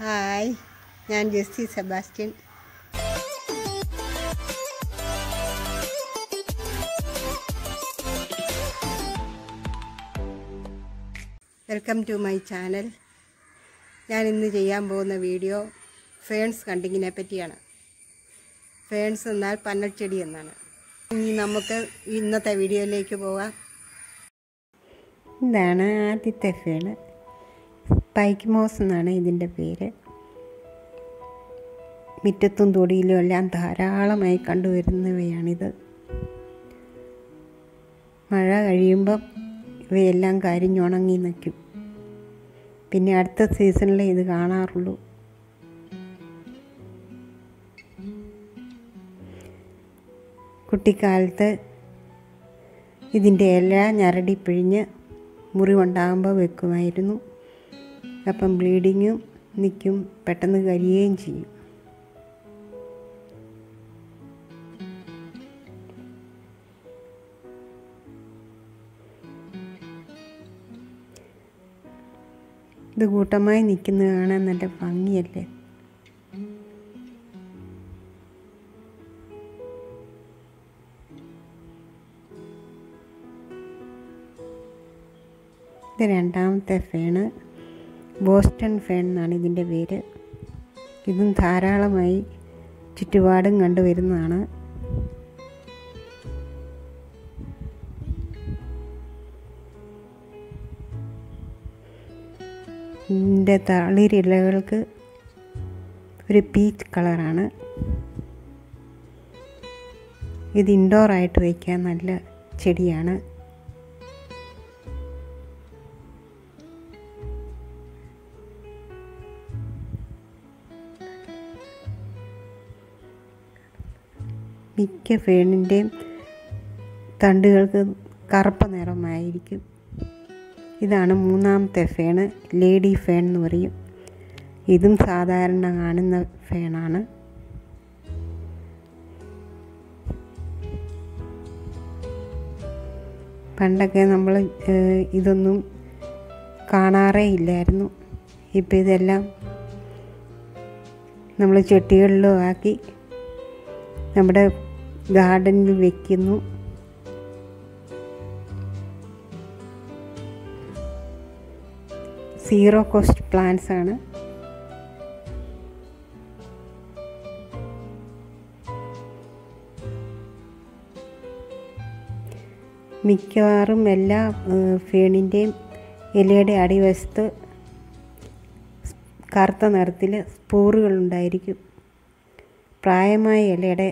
Hi, ഞാൻ Jessy Sebastian. Welcome to my channel. ഞാൻ ഇന്ന് ചെയ്യാൻ പോകുന്ന വീഡിയോ ഫേൺസ് കണ്ടിങ്ങിനെ പറ്റിയാണ്. ഫേൺസ് എന്നാൽ പന്നൽച്ചെടി എന്നാണ്. ഇനി നമുക്ക് ഇന്നത്തെ വീഡിയോയിലേക്ക് പോകാം. ഇതാണ് ആദ്യത്തെ ഫേണ്. സ്പൈക്മോസ് എന്നാണ് ഇതിൻ്റെ പേര്. മുറ്റത്തും തൊടിയിലും എല്ലാം ധാരാളമായി കണ്ടുവരുന്നവയാണിത്. മഴ കഴിയുമ്പം ഇവയെല്ലാം കരിഞ്ഞുണങ്ങി നിൽക്കും. പിന്നെ അടുത്ത സീസണിൽ ഇത് കാണാറുള്ളൂ. കുട്ടിക്കാലത്ത് ഇതിൻ്റെ ഇല ഞരടി പിഴിഞ്ഞ് മുറിവുണ്ടാകുമ്പോൾ വെക്കുമായിരുന്നു. അപ്പം ബ്ലീഡിങ്ങും നിൽക്കും, പെട്ടെന്ന് കരിയുകയും ചെയ്യും. ഇത് കൂട്ടമായി നിൽക്കുന്നത് കാണാൻ നല്ല ഭംഗിയല്ലേ. ഇത് രണ്ടാമത്തെ ഫേണ്. ബോസ്റ്റൺ ഫേൺ എന്നാണ് ഇതിൻ്റെ പേര്. ഇതും ധാരാളമായി ചുറ്റുപാടും കണ്ടുവരുന്നതാണ്. ഇതിൻ്റെ തളിരിലകൾക്ക് ഒരു പീച്ച് കളറാണ്. ഇത് ഇൻഡോറായിട്ട് വയ്ക്കാൻ നല്ല ചെടിയാണ്. മിക്ക ഫേണിൻ്റെയും തണ്ടുകൾക്ക് കറുപ്പ് നിറമായിരിക്കും. ഇതാണ് മൂന്നാമത്തെ ഫേണ്. ലേഡി ഫേൺ എന്ന് പറയും. ഇതും സാധാരണ കാണുന്ന ഫേണാണ്. പണ്ടൊക്കെ നമ്മൾ ഇതൊന്നും കാണാറേ ഇല്ലായിരുന്നു. ഇപ്പം ഇതെല്ലാം നമ്മൾ ചട്ടികളിലും ആക്കി നമ്മുടെ ഗാർഡനിൽ വയ്ക്കുന്നു. സീറോ കോസ്റ്റ് പ്ലാന്റ്സ് ആണ്. മിക്കവാറും എല്ലാ ഫേണിൻ്റെയും ഇലയുടെ അടിവശത്ത് കറുത്ത നിറത്തിൽ സ്പോറുകളുണ്ടായിരിക്കും. പ്രായമായ ഇലയുടെ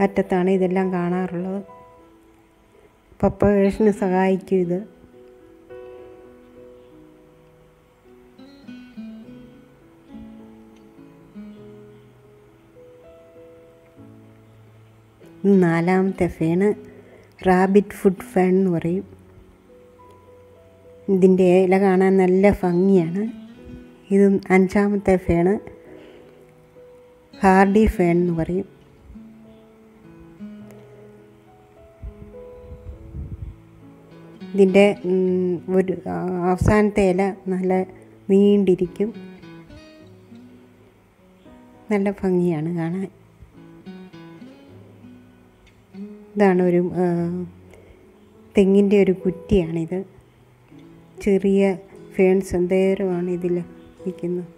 അറ്റത്താണ് ഇതെല്ലാം കാണാറുള്ളത്. പ്രൊപ്പഗേഷന് സഹായിക്കും ഇത്. നാലാമത്തെ ഫേണ് റാബിറ്റ് ഫുഡ് ഫേൺ എന്ന് പറയും. ഇതിൻ്റെ ഇല കാണാൻ നല്ല ഭംഗിയാണ്. ഇത് അഞ്ചാമത്തെ ഫേണ് ഹാർഡി ഫേൺ എന്ന് പറയും. ഇതിൻ്റെ ഒരു അവസാനത്തെ ഇല നല്ല നീണ്ടിരിക്കും. നല്ല ഭംഗിയാണ് കാണാൻ. ഇതാണ് ഒരു തെങ്ങിൻ്റെ ഒരു കുറ്റിയാണിത്. ചെറിയ ഫേൺസ് എന്തേരമാണ് ഇതിൽ നിൽക്കുന്നത്.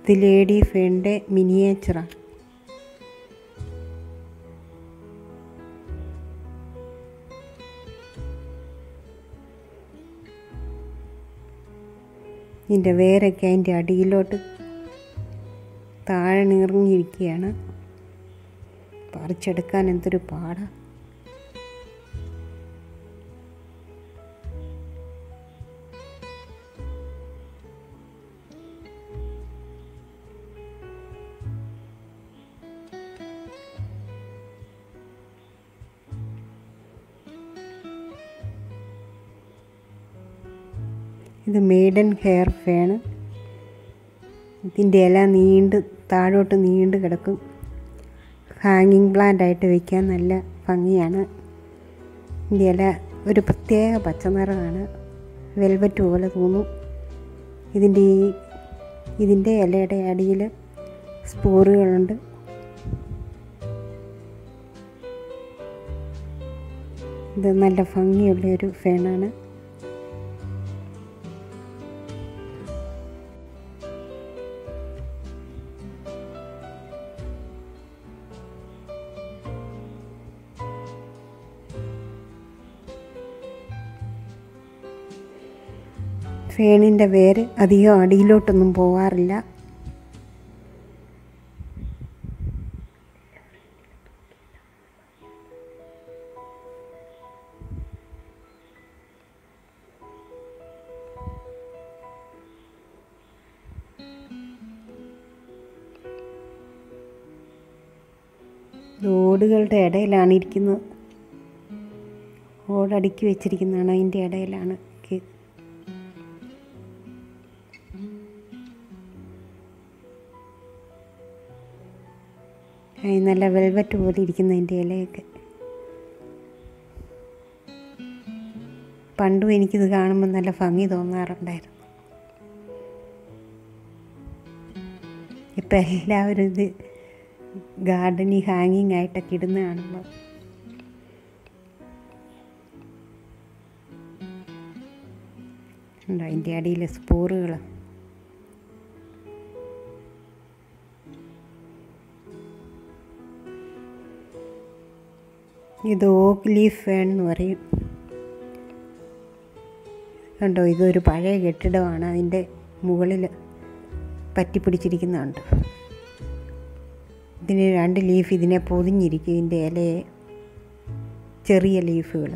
ഇത് ലേഡി ഫേണിൻ്റെ മിനിയേച്ചറാണ്. ഇതിൻ്റെ വേരൊക്കെ അതിൻ്റെ അടിയിലോട്ട് താഴെ നീർന്നിരിക്കുകയാണ്. പറിച്ചെടുക്കാൻ എന്തൊരു പാടാണ്. ഇത് മെയ്ഡൻ ഹെയർ ഫേണ്. ഇതിൻ്റെ ഇല താഴോട്ട് നീണ്ട് കിടക്കും. ഹാങ്ങിങ് പ്ലാന്റ് ആയിട്ട് വയ്ക്കാൻ നല്ല ഭംഗിയാണ്. ഇതിൻ്റെ ഇല ഒരു പ്രത്യേക പച്ച നിറമാണ്, വെൽവെറ്റ് പോലെ തോന്നും. ഇതിൻ്റെ ഇലയുടെ അടിയിൽ സ്പോറുകളുണ്ട്. ഇത് നല്ല ഭംഗിയുള്ളൊരു ഫേണാണ്. ഫേണിൻ്റെ വേര് അധികം അടിയിലോട്ടൊന്നും പോകാറില്ല. ഓടുകളുടെ ഇടയിലാണ് ഇരിക്കുന്നത്. ഓടടുക്കി വെച്ചിരിക്കുന്നതാണ്, അതിൻ്റെ ഇടയിലാണ്. നല്ല വെൽവെറ്റ് പോലെ ഇരിക്കുന്നതിൻ്റെ ഇലയൊക്കെ. പണ്ടും എനിക്കിത് കാണുമ്പോൾ നല്ല ഭംഗി തോന്നാറുണ്ടായിരുന്നു. ഇപ്പം എല്ലാവരും ഇത് ഗാർഡനിൽ ഹാങ്ങിങ് ആയിട്ടൊക്കെ ഇടുന്ന കാണുമ്പോൾ ഉണ്ടോ അതിൻ്റെ അടിയിലെ സ്പോറുകൾ. ഇത് ഓക്ക് ലീഫ് ഫേൺ എന്ന് പറയും. കണ്ടോ, ഇതൊരു പഴയ കെട്ടിടമാണ്. അതിൻ്റെ മുകളിൽ പറ്റിപ്പിടിച്ചിരിക്കുന്നുണ്ട്. ഇതിന് 2 ലീഫ് ഇതിനെ പൊതിഞ്ഞിരിക്കും. ഇതിൻ്റെ ഇലയെ ചെറിയ ലീഫുകൾ.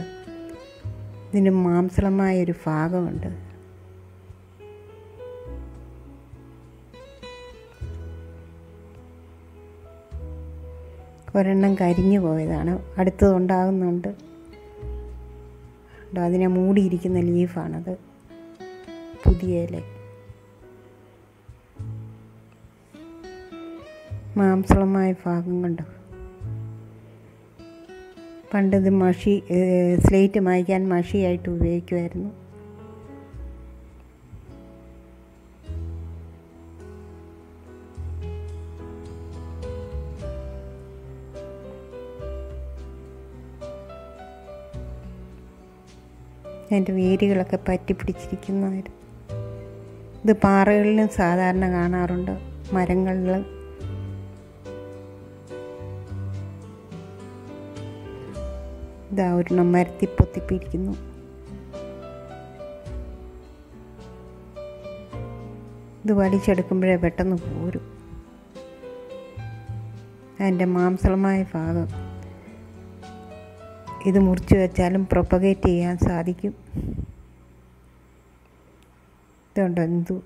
ഇതിന് മാംസളമായൊരു ഭാഗമുണ്ട്. ഒരെണ്ണം കരിഞ്ഞു പോയതാണ്, അടുത്തതുണ്ടാകുന്നുണ്ട്. അതിനെ മൂടിയിരിക്കുന്ന ലീഫാണത്, പുതിയ ഇല. മാംസളമായ ഭാഗം കണ്ടോ. പണ്ടിത് സ്ലേറ്റ് മായ്ക്കാൻ മഷിയായിട്ട് ഉപയോഗിക്കുമായിരുന്നു. അതിൻ്റെ വേരുകളൊക്കെ പറ്റിപ്പിടിച്ചിരിക്കുന്നതായിരുന്നു. ഇത് പാറകളിലും സാധാരണ കാണാറുണ്ട്, മരങ്ങളിൽ. ഇതാ ഒരെണ്ണം മരത്തിൽ പൊത്തിപ്പിടിക്കുന്നു. ഇത് വലിച്ചെടുക്കുമ്പോഴേ പെട്ടെന്ന് പോരും. അതിൻ്റെ മാംസളമായ ഭാഗം ഇത് മുറിച്ച് വെച്ചാലും പ്രൊപ്പഗേറ്റ് ചെയ്യാൻ സാധിക്കും. ഇതുണ്ടോ എന്തു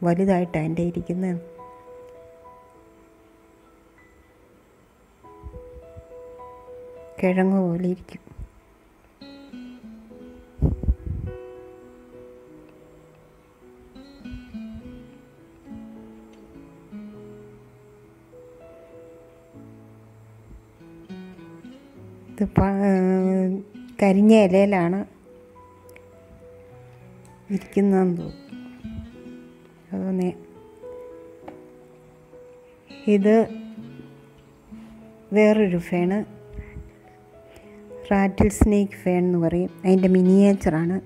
വലുതായിട്ടാണ് എൻ്റെ ഇരിക്കുന്നത്. കിഴങ്ങ് പോലെ ഇരിക്കും. ഇത് കരിഞ്ഞ ഇലയിലാണ് ഇരിക്കുന്നതെന്ന് തോന്നുന്നു. ഇത് വേറൊരു ഫേണ്, റാറ്റിൽ സ്നേക്ക് ഫേൺ എന്ന് പറയും. അതിൻ്റെ മിനിയേച്ചറാണ്.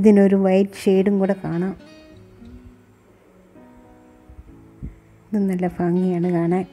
ഇതിനൊരു വൈറ്റ് ഷെയ്ഡും കൂടെ കാണാം. ഇത് നല്ല ഭംഗിയാണ് കാണാൻ.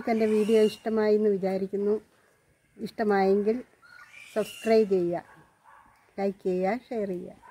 എല്ലാവർക്കും എൻ്റെ വീഡിയോ ഇഷ്ടമായി എന്ന് വിചാരിക്കുന്നു. ഇഷ്ടമായെങ്കിൽ സബ്സ്ക്രൈബ് ചെയ്യുക, ലൈക്ക് ചെയ്യുക, ഷെയർ ചെയ്യുക.